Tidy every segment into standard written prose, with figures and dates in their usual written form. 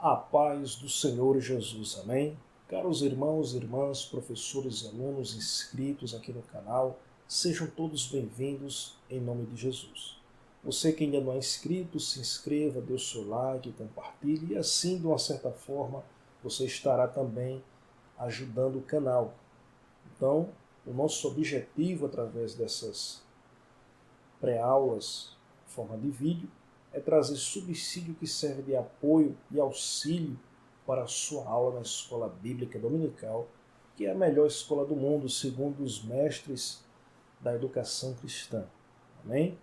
A paz do Senhor Jesus, amém? Caros irmãos e irmãs, professores e alunos inscritos aqui no canal, sejam todos bem-vindos em nome de Jesus. Você que ainda não é inscrito, se inscreva, dê o seu like, compartilhe e assim, de uma certa forma, você estará também ajudando o canal. Então, o nosso objetivo através dessas pré-aulas em forma de vídeo é trazer subsídio que serve de apoio e auxílio para a sua aula na Escola Bíblica Dominical, que é a melhor escola do mundo, segundo os mestres da educação cristã. Amém?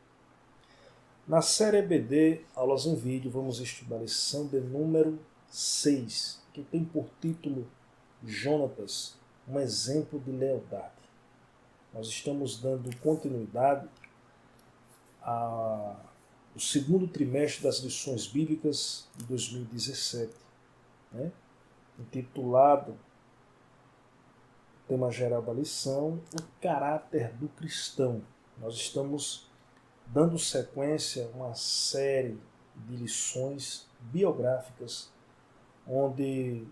Na série EBD, aulas em vídeo, vamos estudar a lição de número 6, que tem por título Jonatas, um exemplo de lealdade. Nós estamos dando continuidade o segundo trimestre das lições bíblicas de 2017, né? Intitulado, o tema geral da lição, o caráter do cristão. Nós estamos dando sequência a uma série de lições biográficas, onde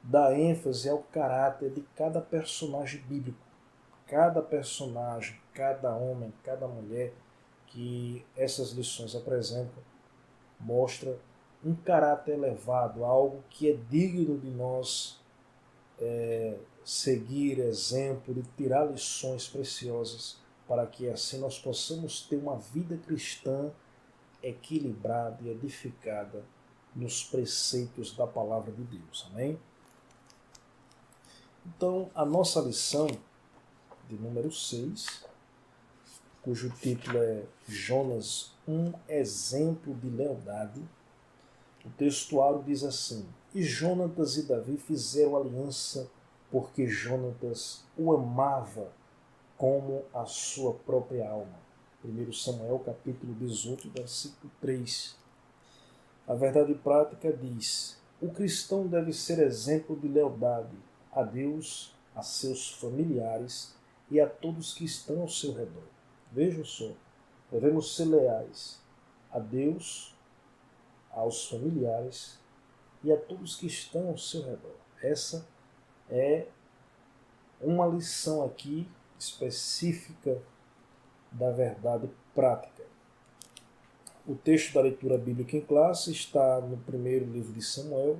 dá ênfase ao caráter de cada personagem bíblico. Cada personagem, cada homem, cada mulher que essas lições apresentam, mostra um caráter elevado, algo que é digno de nós seguir exemplo, de tirar lições preciosas, para que assim nós possamos ter uma vida cristã equilibrada e edificada nos preceitos da palavra de Deus. Amém? Então, a nossa lição de número 6, cujo título é Jonas, um exemplo de lealdade. O textuário diz assim: E Jonatas e Davi fizeram aliança porque Jonatas o amava como a sua própria alma. 1 Samuel capítulo 18, versículo 3. A verdade prática diz: o cristão deve ser exemplo de lealdade a Deus, a seus familiares e a todos que estão ao seu redor. Vejam só, devemos ser leais a Deus, aos familiares e a todos que estão ao seu redor. Essa é uma lição aqui específica da verdade prática. O texto da leitura bíblica em classe está no primeiro livro de Samuel,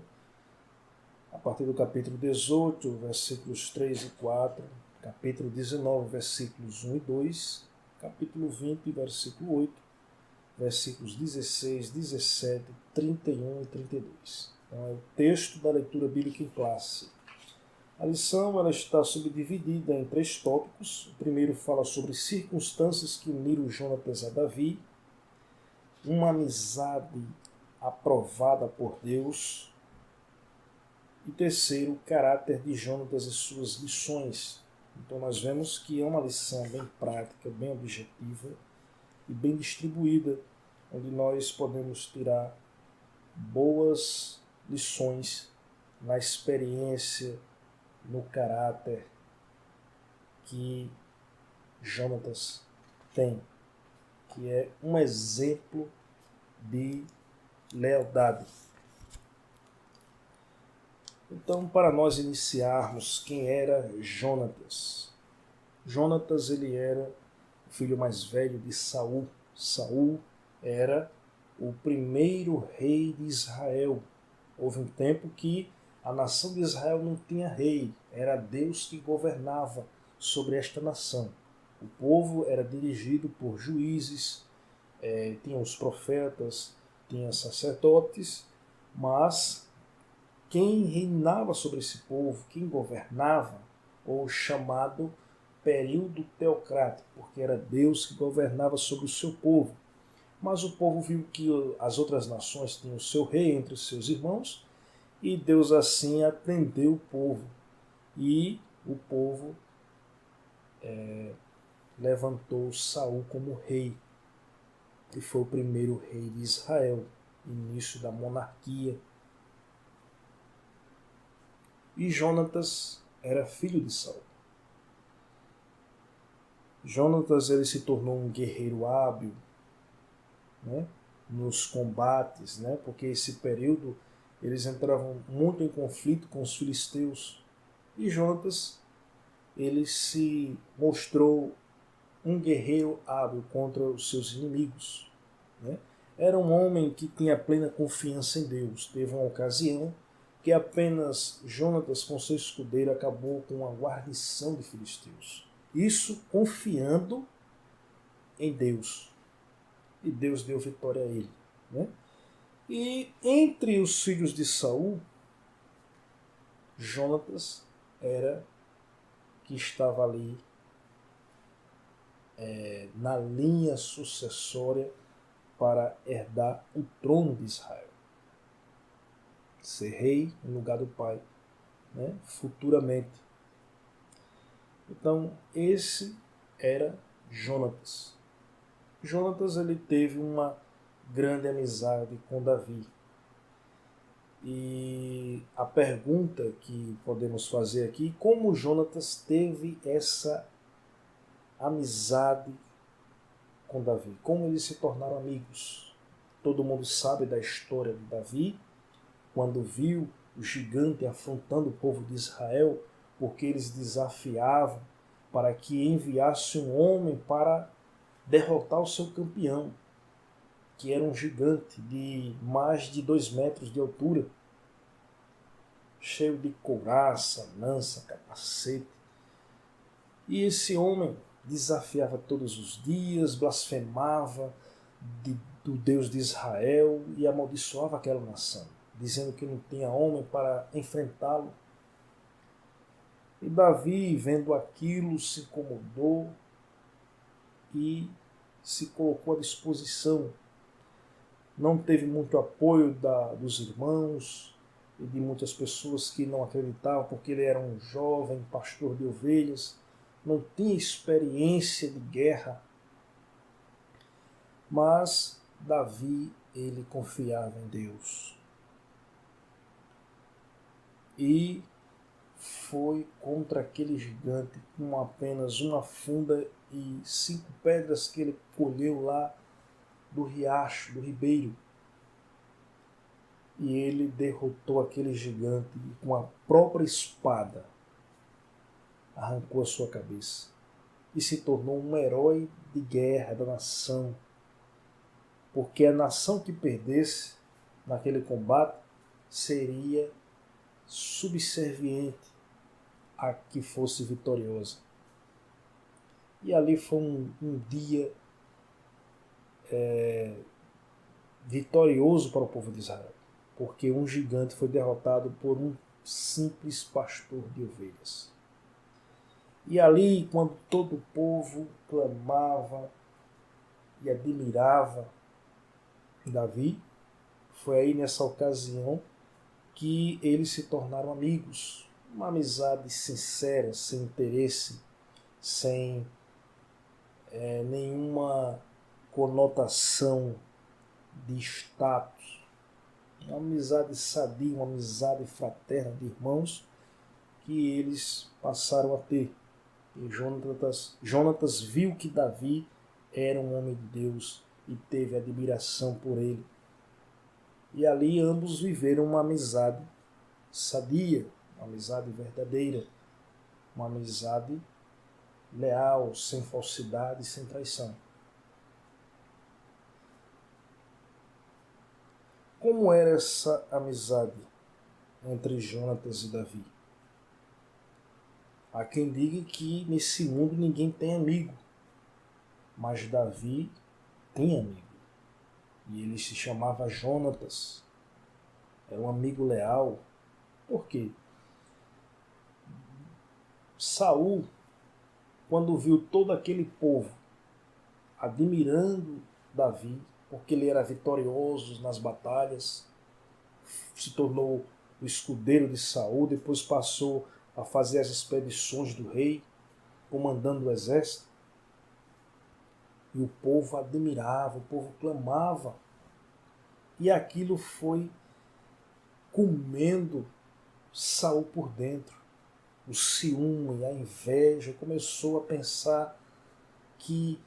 a partir do capítulo 18, versículos 3 e 4, capítulo 19, versículos 1 e 2, capítulo 20, versículo 8, versículos 16, 17, 31 e 32. Então, é o texto da leitura bíblica em classe. A lição ela está subdividida em 3 tópicos. O primeiro fala sobre circunstâncias que uniram Jonatas a Davi, uma amizade aprovada por Deus, e terceiro, o caráter de Jonatas e suas lições. Então nós vemos que é uma lição bem prática, bem objetiva e bem distribuída, onde nós podemos tirar boas lições na experiência, no caráter que Jonatas tem, que é um exemplo de lealdade. Então, para nós iniciarmos, quem era Jonatas? Jonatas, ele era o filho mais velho de Saul. Saul era o primeiro rei de Israel. Houve um tempo que a nação de Israel não tinha rei, era Deus que governava sobre esta nação. O povo era dirigido por juízes, tinha os profetas, tinha sacerdotes, mas quem reinava sobre esse povo, quem governava, o chamado período teocrático, porque era Deus que governava sobre o seu povo. Mas o povo viu que as outras nações tinham o seu rei entre os seus irmãos, e Deus assim atendeu o povo. E o povo levantou Saul como rei, e foi o primeiro rei de Israel, início da monarquia. E Jonatas era filho de Saul. Jonatas ele se tornou um guerreiro hábil, né, nos combates, né, porque esse período Eles entravam muito em conflito com os filisteus. E Jonatas, ele se mostrou um guerreiro hábil contra os seus inimigos, né? Era um homem que tinha plena confiança em Deus. Teve uma ocasião que apenas Jonatas, com seu escudeiro, acabou com uma guarnição de filisteus. Isso confiando em Deus. E Deus deu vitória a ele, né? E entre os filhos de Saul, Jonatas era que estava ali na linha sucessória para herdar o trono de Israel. Ser rei em lugar do pai, né? Futuramente. Então, esse era Jonatas. Jonatas, ele teve uma grande amizade com Davi. E a pergunta que podemos fazer aqui, como Jonatas teve essa amizade com Davi? Como eles se tornaram amigos? Todo mundo sabe da história de Davi, quando viu o gigante afrontando o povo de Israel, porque eles desafiavam para que enviasse um homem para derrotar o seu campeão, que era um gigante de mais de 2 metros de altura, cheio de couraça, lança, capacete. E esse homem desafiava todos os dias, blasfemava do Deus de Israel e amaldiçoava aquela nação, dizendo que não tinha homem para enfrentá-lo. E Davi, vendo aquilo, se incomodou e se colocou à disposição. Não teve muito apoio dos irmãos e de muitas pessoas que não acreditavam, porque ele era um jovem pastor de ovelhas, não tinha experiência de guerra. Mas Davi, ele confiava em Deus. E foi contra aquele gigante com apenas uma funda e 5 pedras que ele colheu lá do riacho, do ribeiro. E ele derrotou aquele gigante e com a própria espada arrancou a sua cabeça. E se tornou um herói de guerra da nação. Porque a nação que perdesse naquele combate seria subserviente a que fosse vitoriosa. E ali foi um dia vitorioso para o povo de Israel, porque um gigante foi derrotado por um simples pastor de ovelhas. E ali, quando todo o povo clamava e admirava Davi, foi aí nessa ocasião que eles se tornaram amigos. Uma amizade sincera, sem interesse, sem nenhuma conotação de status. Uma amizade sadia, uma amizade fraterna de irmãos que eles passaram a ter. E Jonatas viu que Davi era um homem de Deus e teve admiração por ele. E ali ambos viveram uma amizade sadia, uma amizade verdadeira, uma amizade leal, sem falsidade, sem traição. Como era essa amizade entre Jonatas e Davi? Há quem diga que nesse mundo ninguém tem amigo, mas Davi tem amigo. E ele se chamava Jonatas. Era um amigo leal. Por quê? Saul, quando viu todo aquele povo admirando Davi, porque ele era vitorioso nas batalhas, se tornou o escudeiro de Saul, depois passou a fazer as expedições do rei, comandando o exército. E o povo admirava, o povo clamava. E aquilo foi comendo Saul por dentro. O ciúme, a inveja, começou a pensar que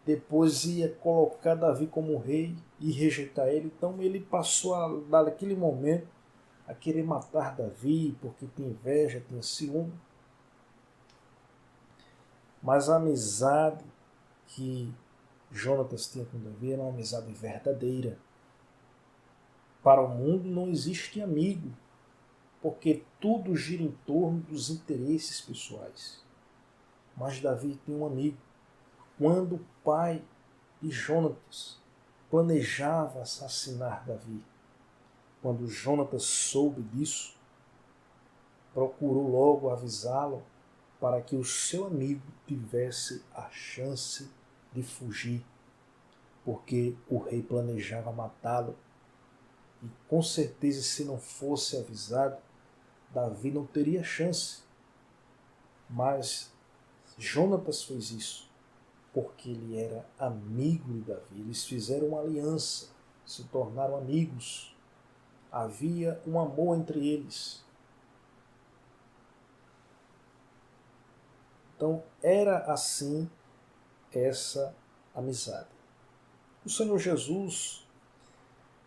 depois ia colocar Davi como rei e rejeitar ele. Então ele passou a, naquele momento, a querer matar Davi porque tinha inveja, tinha ciúme. Mas a amizade que Jonatas tinha com Davi era uma amizade verdadeira. Para o mundo não existe amigo, porque tudo gira em torno dos interesses pessoais. Mas Davi tem um amigo. Quando o pai de Jonatas planejava assassinar Davi, quando Jonatas soube disso, procurou logo avisá-lo para que o seu amigo tivesse a chance de fugir, porque o rei planejava matá-lo. E com certeza, se não fosse avisado, Davi não teria chance. Mas Jonatas fez isso porque ele era amigo de Davi. Eles fizeram uma aliança, se tornaram amigos. Havia um amor entre eles. Então era assim essa amizade. O Senhor Jesus,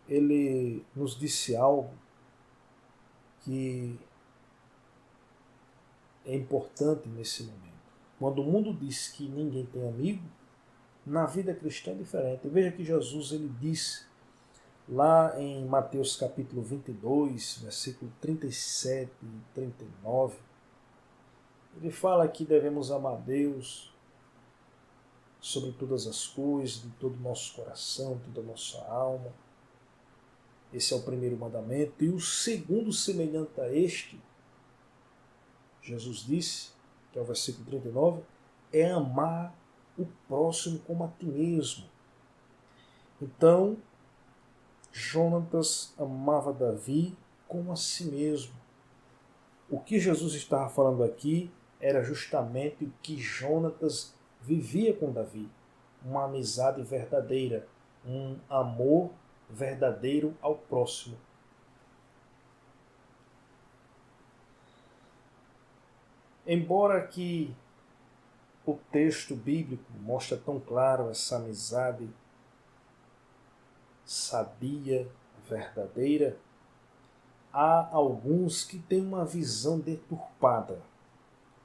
ele nos disse algo que é importante nesse momento. Quando o mundo diz que ninguém tem amigo, na vida cristã é diferente. Veja que Jesus ele disse lá em Mateus capítulo 22, versículo 37 e 39, ele fala que devemos amar Deus sobre todas as coisas, de todo o nosso coração, toda a nossa alma. Esse é o primeiro mandamento. E o segundo, semelhante a este, Jesus disse, que é o versículo 39, é amar o próximo como a ti mesmo. Então, Jonatas amava Davi como a si mesmo. O que Jesus estava falando aqui era justamente o que Jonatas vivia com Davi. Uma amizade verdadeira, um amor verdadeiro ao próximo. Embora que o texto bíblico mostre tão claro essa amizade sadia, verdadeira, há alguns que têm uma visão deturpada.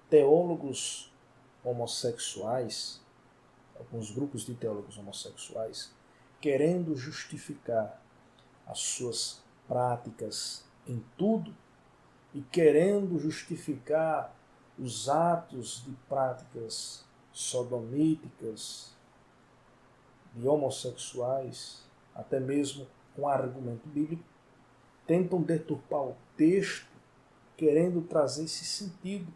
Teólogos homossexuais, alguns grupos de teólogos homossexuais, querendo justificar as suas práticas em tudo e querendo justificar os atos de práticas sodomíticas, de homossexuais, até mesmo com argumento bíblico, tentam deturpar o texto, querendo trazer esse sentido,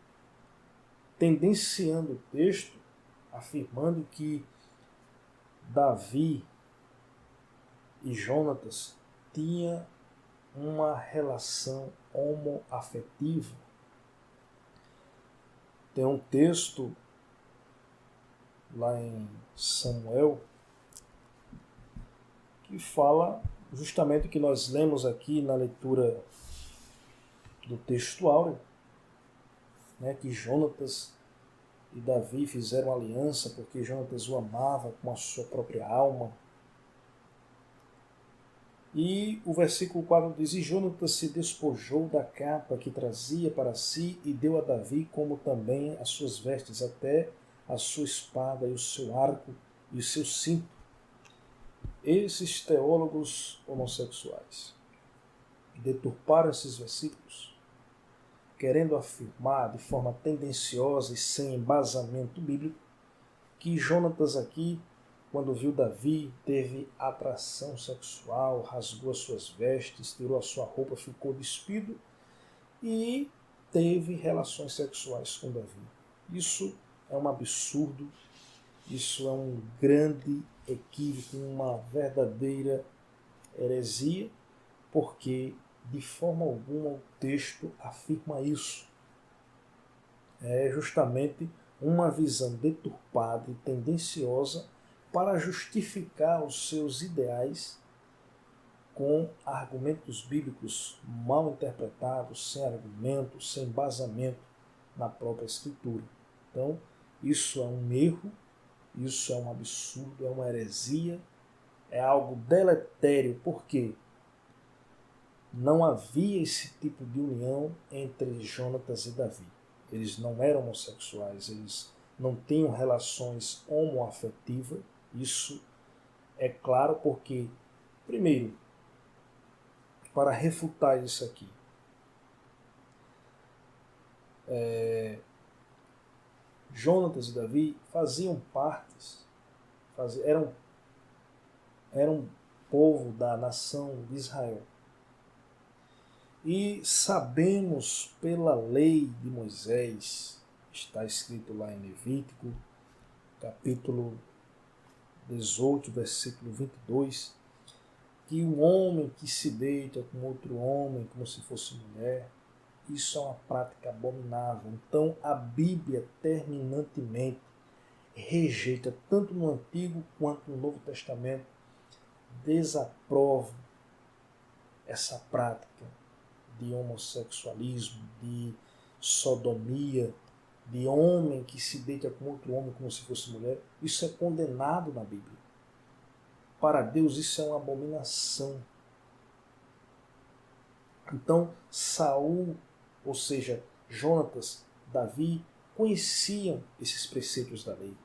tendenciando o texto, afirmando que Davi e Jonatas tinham uma relação homoafetiva. Tem um texto lá em Samuel que fala justamente o que nós lemos aqui na leitura do texto áureo, né, que Jonatas e Davi fizeram aliança porque Jonatas o amava com a sua própria alma. E o versículo 4 diz: E Jonatas se despojou da capa que trazia para si e deu a Davi como também as suas vestes, até a sua espada e o seu arco e o seu cinto. Esses teólogos homossexuais deturparam esses versículos, querendo afirmar de forma tendenciosa e sem embasamento bíblico que Jonatas aqui, quando viu Davi, teve atração sexual, rasgou as suas vestes, tirou a sua roupa, ficou despido e teve relações sexuais com Davi. Isso é um absurdo, isso é um grande equívoco, uma verdadeira heresia, porque de forma alguma o texto afirma isso. É justamente uma visão deturpada e tendenciosa para justificar os seus ideais com argumentos bíblicos mal interpretados, sem argumento, sem embasamento na própria Escritura. Então, isso é um erro, isso é um absurdo, é uma heresia, é algo deletério. Por quê? não havia esse tipo de união entre Jonatas e Davi. Eles não eram homossexuais, eles não tinham relações homoafetivas. Isso é claro porque, primeiro, para refutar isso aqui, Jonatas e Davi faziam partes, eram povo da nação de Israel. E sabemos pela lei de Moisés, está escrito lá em Levítico, capítulo 18, versículo 22, que um homem que se deita com outro homem como se fosse mulher, isso é uma prática abominável. Então a Bíblia terminantemente rejeita, tanto no Antigo quanto no Novo Testamento, desaprova essa prática de homossexualismo, de sodomia, de homem que se deita com outro homem como se fosse mulher. Isso é condenado na Bíblia. Para Deus isso é uma abominação. Então Saul, ou seja, Jonatas, Davi, conheciam esses preceitos da lei.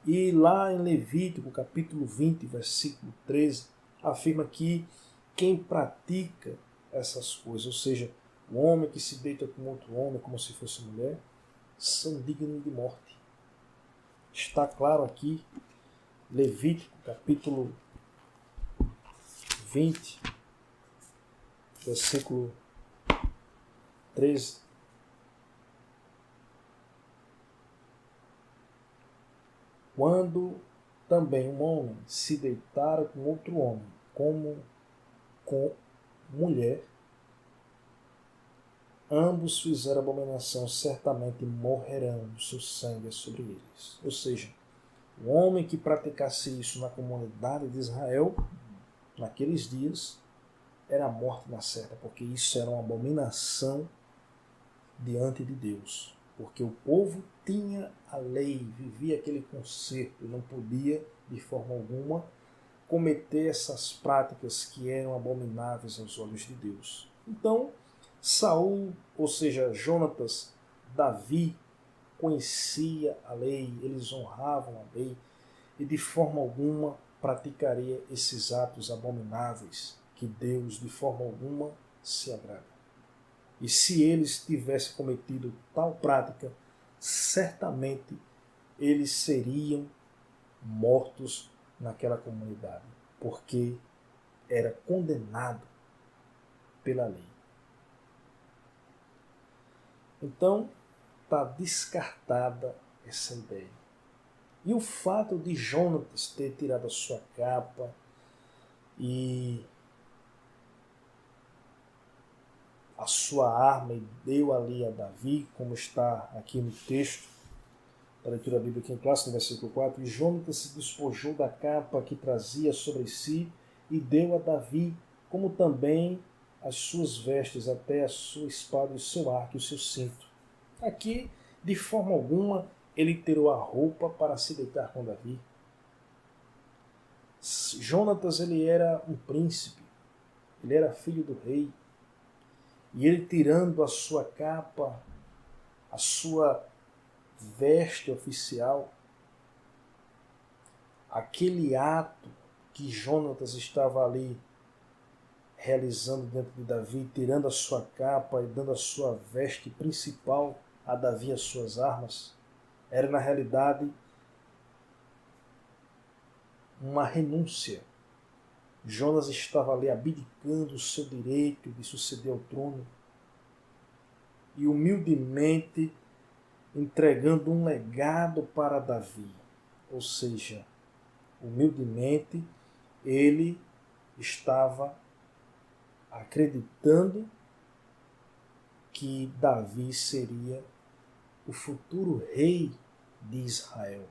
E lá em Levítico, capítulo 20, versículo 13, afirma que quem pratica essas coisas, ou seja, o homem que se deita com outro homem como se fosse mulher, são dignos de morte. Está claro aqui, Levítico, capítulo 20, versículo 13. Quando também um homem se deitara com outro homem, como com mulher, ambos fizeram abominação, certamente morrerão, o seu sangue é sobre eles. Ou seja, o homem que praticasse isso na comunidade de Israel, naqueles dias, era a morte na certa, porque isso era uma abominação diante de Deus. Porque o povo tinha a lei, vivia aquele concerto e não podia, de forma alguma, cometer essas práticas que eram abomináveis aos olhos de Deus. Então, Saul, ou seja, Jonatas, Davi, conhecia a lei, eles honravam a lei e de forma alguma praticaria esses atos abomináveis que Deus de forma alguma se agrada. E se eles tivessem cometido tal prática, certamente eles seriam mortos naquela comunidade, porque era condenado pela lei. Então, está descartada essa ideia. E o fato de Jonatas ter tirado a sua capa e a sua arma e deu ali a Davi, como está aqui no texto da leitura bíblica em classe, no versículo 4, e Jonatas se despojou da capa que trazia sobre si e deu a Davi, como também as suas vestes, até a sua espada, o seu arco e o seu cinto. Aqui, de forma alguma, ele tirou a roupa para se deitar com Davi. Jonatas, ele era um príncipe, ele era filho do rei, e ele tirando a sua capa, a sua veste oficial, aquele ato que Jonatas estava ali realizando diante de Davi, tirando a sua capa e dando a sua veste principal a Davi, as suas armas, era na realidade uma renúncia. Jonas estava ali abdicando o seu direito de suceder ao trono e humildemente entregando um legado para Davi. Ou seja, humildemente ele estava acreditando que Davi seria o futuro rei de Israel.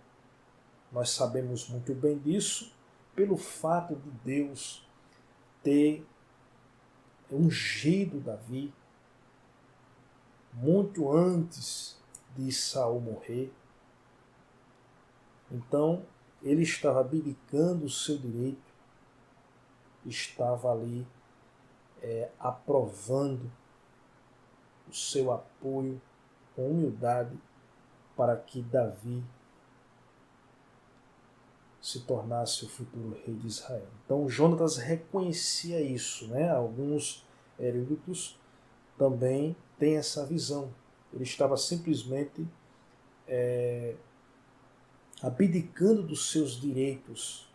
Nós sabemos muito bem disso pelo fato de Deus ter ungido Davi muito antes de Saul morrer. Então, ele estava abdicando o seu direito, estava ali aprovando o seu apoio com humildade para que Davi se tornasse o futuro rei de Israel. Então Jonatas reconhecia isso, né? Alguns eruditos também têm essa visão. Ele estava simplesmente abdicando dos seus direitos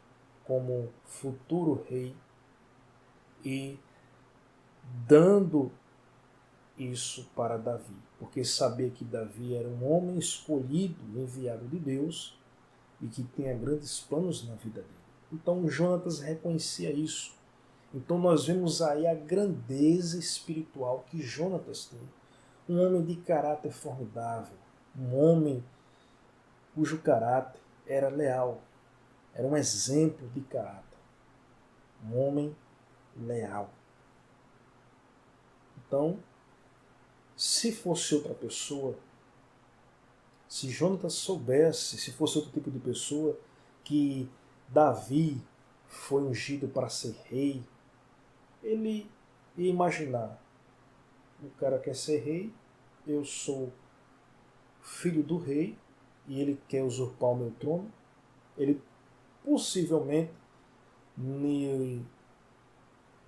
como futuro rei e dando isso para Davi, porque sabia que Davi era um homem escolhido, enviado de Deus e que tinha grandes planos na vida dele. Então Jonatas reconhecia isso. Então nós vemos aí a grandeza espiritual que Jonatas tem. Um homem de caráter formidável, um homem cujo caráter era leal, era um exemplo de caráter, um homem leal. Então, se fosse outra pessoa, se Jonatas soubesse, se fosse outro tipo de pessoa, que Davi foi ungido para ser rei, ele ia imaginar, o cara quer ser rei, eu sou filho do rei e ele quer usurpar o meu trono, ele possivelmente, em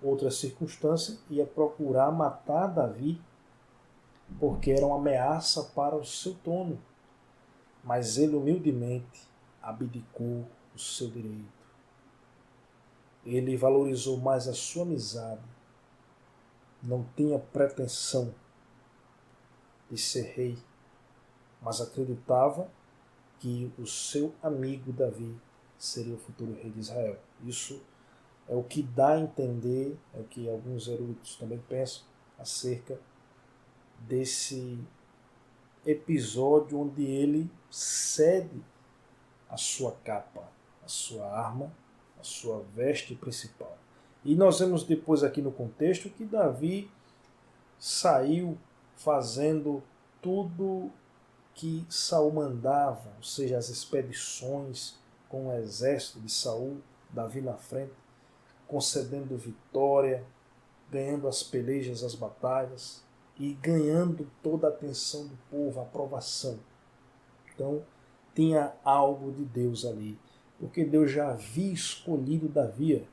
outra circunstância, ia procurar matar Davi porque era uma ameaça para o seu trono. Mas ele humildemente abdicou o seu direito. Ele valorizou mais a sua amizade. Não tinha pretensão de ser rei, mas acreditava que o seu amigo Davi seria o futuro rei de Israel. Isso é o que dá a entender, é o que alguns eruditos também pensam acerca desse episódio onde ele cede a sua capa, a sua arma, a sua veste principal. E nós vemos depois aqui no contexto que Davi saiu fazendo tudo que Saul mandava, ou seja, as expedições com o exército de Saul, Davi na frente, concedendo vitória, ganhando as pelejas, as batalhas e ganhando toda a atenção do povo, a aprovação. Então, tinha algo de Deus ali, porque Deus já havia escolhido Davi.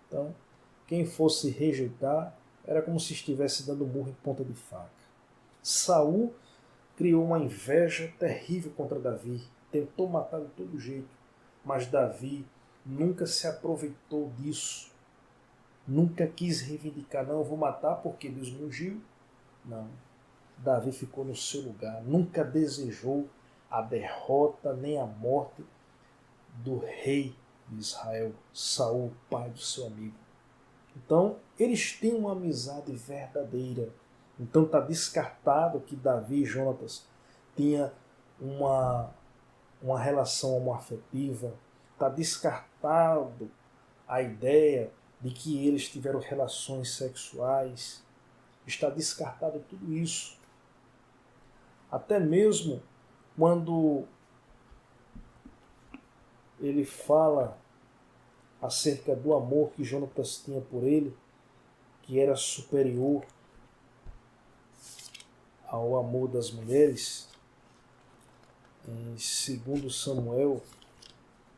Então, quem fosse rejeitar era como se estivesse dando murro em ponta de faca. Saul criou uma inveja terrível contra Davi, tentou matar de todo jeito, mas Davi nunca se aproveitou disso, nunca quis reivindicar, não, eu vou matar porque Deus me ungiu. Não, Davi ficou no seu lugar, nunca desejou a derrota nem a morte do rei de Israel, Saul, pai do seu amigo. Então, eles têm uma amizade verdadeira. Então está descartado que Davi e Jonatas tinham uma relação homoafetiva. Está descartado a ideia de que eles tiveram relações sexuais. Está descartado tudo isso. Até mesmo quando ele fala acerca do amor que Jonatas tinha por ele, que era superior ao amor das mulheres, em 2 Samuel,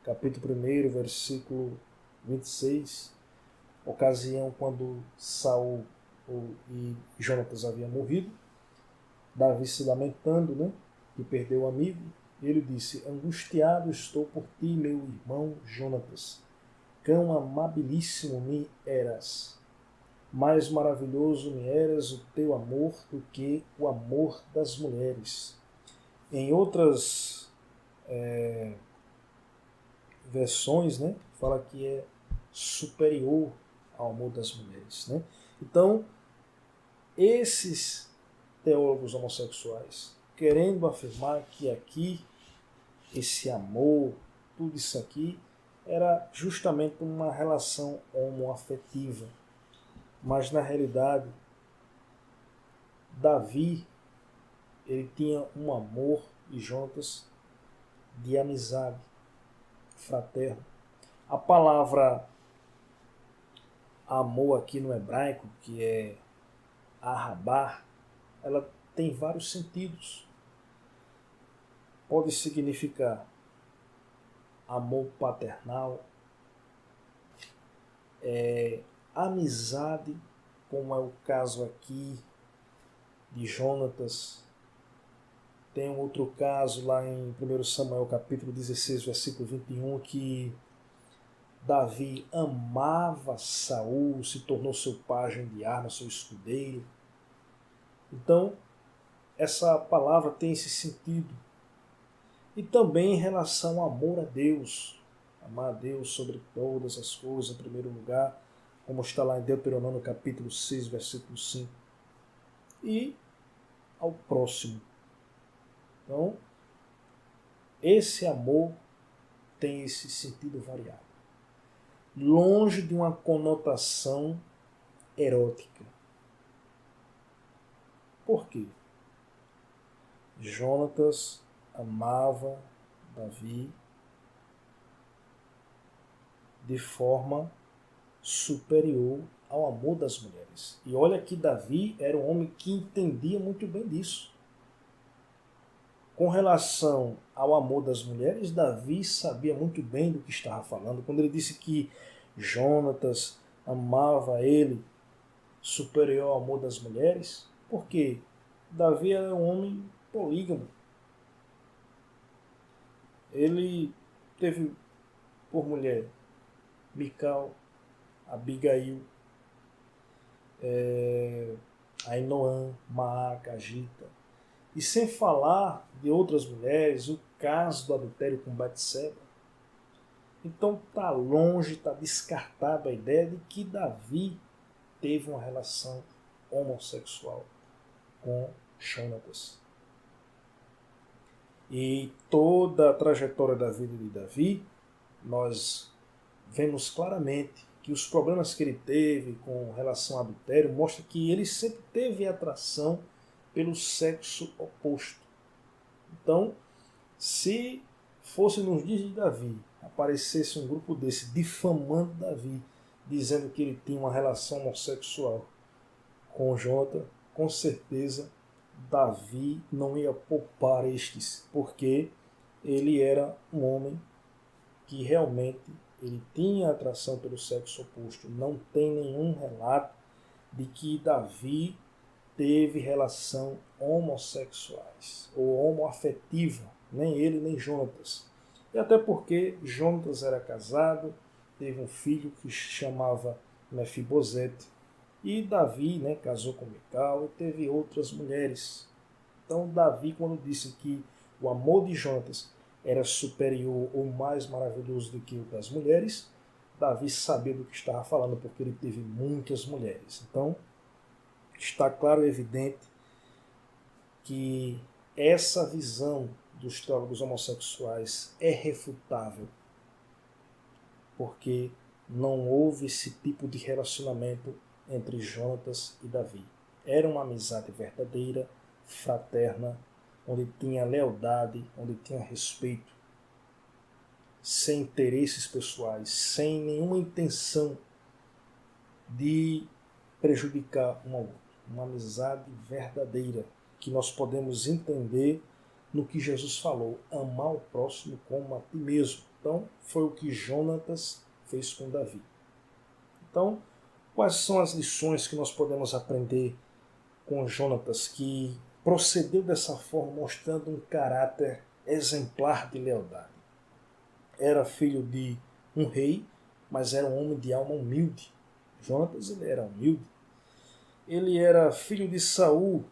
capítulo 1, versículo 26, ocasião quando Saul e Jonatas haviam morrido, Davi se lamentando, né, que perdeu o amigo, ele disse: angustiado estou por ti, meu irmão Jonatas, quão amabilíssimo me eras. Mais maravilhoso me eras o teu amor do que o amor das mulheres. Em outras versões, né, fala que é superior ao amor das mulheres. Né? Então, esses teólogos homossexuais, querendo afirmar que aqui, esse amor, tudo isso aqui, era justamente uma relação homoafetiva. Mas, na realidade, Davi, ele tinha um amor e Jonatas de amizade fraterna. A palavra amor aqui no hebraico, que é ahabar, ela tem vários sentidos. Pode significar amor paternal, amizade, como é o caso aqui de Jonatas. Tem um outro caso lá em 1 Samuel capítulo 16, versículo 21, que Davi amava Saul, se tornou seu pajem de arma, seu escudeiro. Então, essa palavra tem esse sentido. E também em relação ao amor a Deus. Amar a Deus sobre todas as coisas, em primeiro lugar, como está lá em Deuteronômio capítulo 6, versículo 5. E ao próximo. Então, esse amor tem esse sentido variado. Longe de uma conotação erótica. Por quê? Jonatas amava Davi de forma superior ao amor das mulheres. E olha que Davi era um homem que entendia muito bem disso. Com relação ao amor das mulheres, Davi sabia muito bem do que estava falando. Quando ele disse que Jonatas amava ele superior ao amor das mulheres, porque Davi era um homem polígamo. Ele teve por mulher Mical, Abigail, Ainoã, Maaca, Agita. E sem falar de outras mulheres, o caso do adultério com Batseba. Então está longe, está descartada a ideia de que Davi teve uma relação homossexual com Jonatas. E toda a trajetória da vida de Davi, nós vemos claramente que os problemas que ele teve com relação ao adultério mostra que ele sempre teve atração pelo sexo oposto. Então, se fosse nos dias de Davi, aparecesse um grupo desse difamando Davi, dizendo que ele tinha uma relação homossexual com Jonathan, com certeza Davi não ia poupar estes, porque ele era um homem que realmente ele tinha atração pelo sexo oposto. Não tem nenhum relato de que Davi teve relação homossexuais ou homoafetiva, nem ele nem Jonatas. E até porque Jonatas era casado, teve um filho que se chamava Mefibosete, e Davi, casou com Mical e teve outras mulheres. Então Davi, quando disse que o amor de Jonatas era superior ou mais maravilhoso do que o das mulheres, Davi sabia do que estava falando, porque ele teve muitas mulheres. Então, está claro e evidente que essa visão dos teólogos homossexuais é refutável, porque não houve esse tipo de relacionamento entre Jonatas e Davi. Era uma amizade verdadeira, fraterna, onde tinha lealdade, onde tinha respeito, sem interesses pessoais, sem nenhuma intenção de prejudicar um ao outro. Uma amizade verdadeira, que nós podemos entender no que Jesus falou, amar o próximo como a ti mesmo. Então, foi o que Jonatas fez com Davi. Então, quais são as lições que nós podemos aprender com Jonatas, que procedeu dessa forma, mostrando um caráter exemplar de lealdade? Era filho de um rei, mas era um homem de alma humilde. Jonatas, ele era humilde. Ele era filho de Saul,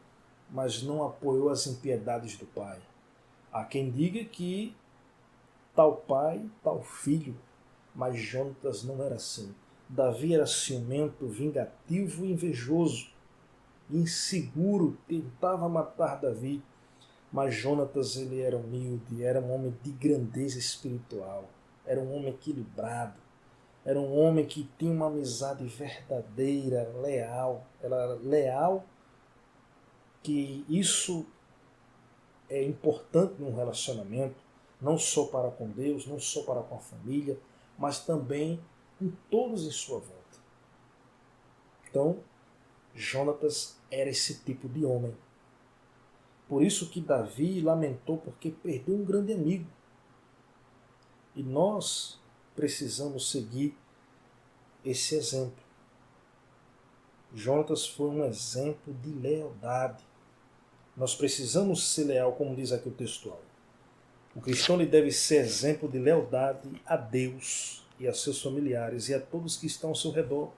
mas não apoiou as impiedades do pai. Há quem diga que tal pai, tal filho, mas Jonatas não era assim. Davi era ciumento, vingativo e invejoso, inseguro, tentava matar Davi, mas Jonatas ele era humilde, era um homem de grandeza espiritual, era um homem equilibrado, era um homem que tinha uma amizade verdadeira, leal. Ela era leal, que isso é importante num relacionamento, não só para com Deus, não só para com a família, mas também com todos em sua volta. Então, Jonatas era esse tipo de homem. Por isso que Davi lamentou porque perdeu um grande amigo. E nós precisamos seguir esse exemplo. Jonatas foi um exemplo de lealdade. Nós precisamos ser leal, como diz aqui o textual. O cristão ele deve ser exemplo de lealdade a Deus e a seus familiares e a todos que estão ao seu redor.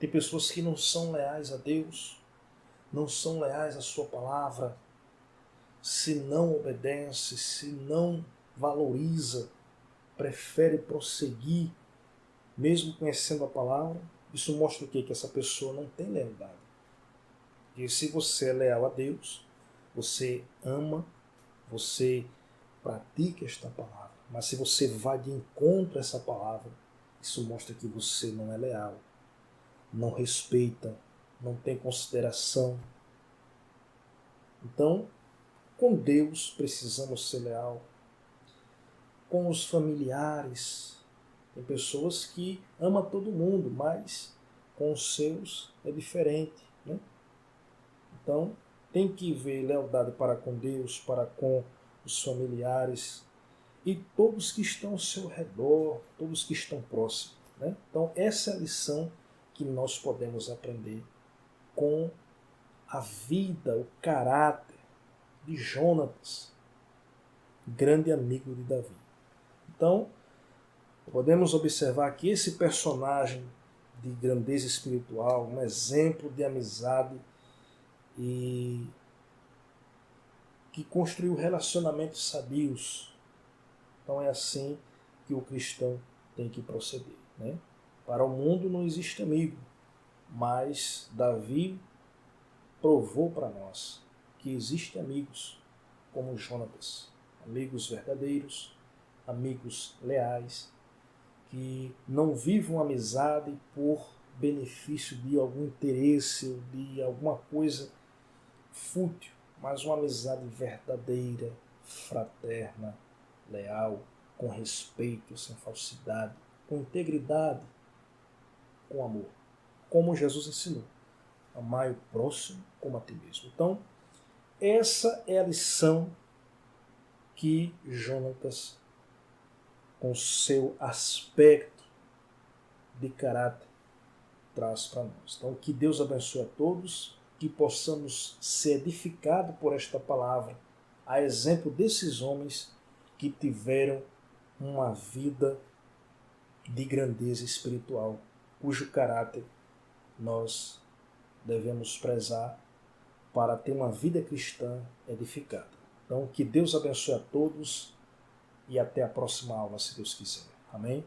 Tem pessoas que não são leais a Deus, não são leais à sua palavra, se não obedece, se não valoriza, prefere prosseguir, mesmo conhecendo a palavra. Isso mostra o quê? Que essa pessoa não tem lealdade. E se você é leal a Deus, você ama, você pratica esta palavra. Mas se você vai de encontro a essa palavra, isso mostra que você não é leal, não respeita, não tem consideração. Então, com Deus precisamos ser leal. Com os familiares, tem pessoas que amam todo mundo, mas com os seus é diferente, né? Então, tem que haver lealdade para com Deus, para com os familiares e todos que estão ao seu redor, todos que estão próximos, né? Então, essa é a lição que nós podemos aprender com a vida, o caráter de Jonatas, grande amigo de Davi. Então, podemos observar que esse personagem de grandeza espiritual, um exemplo de amizade e que construiu relacionamentos sabios. Então é assim que o cristão tem que proceder, né? Para o mundo não existe amigo, mas Davi provou para nós que existem amigos como Jonatas, amigos verdadeiros, amigos leais, que não vivam amizade por benefício de algum interesse ou de alguma coisa fútil, mas uma amizade verdadeira, fraterna, leal, com respeito, sem falsidade, com integridade, com amor, como Jesus ensinou. Amai o próximo como a ti mesmo. Então, essa é a lição que Jonatas, com seu aspecto de caráter, traz para nós. Então, que Deus abençoe a todos, que possamos ser edificados por esta palavra, a exemplo desses homens que tiveram uma vida de grandeza espiritual, cujo caráter nós devemos prezar para ter uma vida cristã edificada. Então, que Deus abençoe a todos e até a próxima aula, se Deus quiser. Amém?